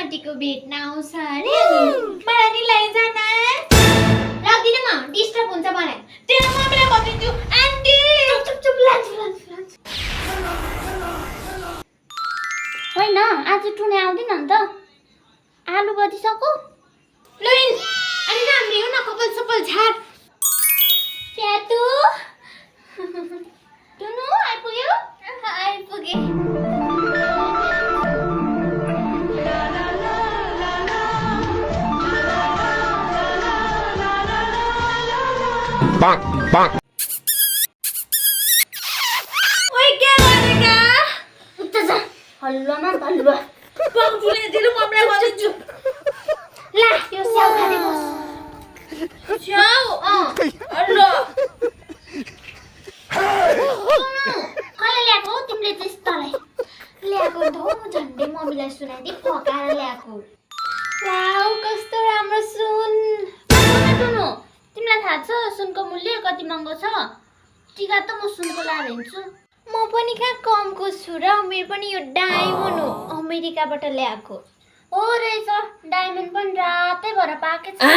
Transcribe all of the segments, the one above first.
आन्टीको भेट्न आउँछ अरे मलाई नि लैजान लाग्दिन म डिस्टर्ब हुन्छ मलाई तेरो मम्मीलाई भनिदिन्छु आन्टी चुप चुप लान्छु होइन आज टुने आउँदिन नि त आलु बदिसक्यो लैन अनि राम्री हो न कपाल सपाल झार ट्याटु टुनु आइपुग्यो आइपुगे Bonk, bonk. ओइ के गरेका उता जा हल्लुवामा हल्लुवा बाबुले दिनु मम्मीलाई भनिदिन्छु ला यो स्याउ खाने बस छ्याउ अल्लो कसले ल्याएको तिमीले त्यस्तोलाई ल्याएको त हो म झन्डै मम्मीलाई सुनाइदिए फकाएर ल्याएको वाउ कस्तो राम्रो सुन टुनु तिमीलाई थाहा छ सुनको मूल्य कति महँगो छ टिका त म सुनको लाएर हिँड्छु म पनि कहाँ कमको छु र मेरो पनि यो डायमन्ड हो अमेरिकाबाट ल्याएको ओ रहेछ डायमन्ड पनि रातै भएर पाके छ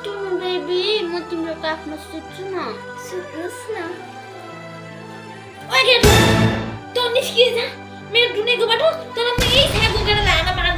टुनु बेबी म तिम्रो काखमा सुत्छु न सुत्नुस् न ओइ के तँ निस्किए जा मेरो ढुनेको बाटो तर म यही छाया बोकेर लान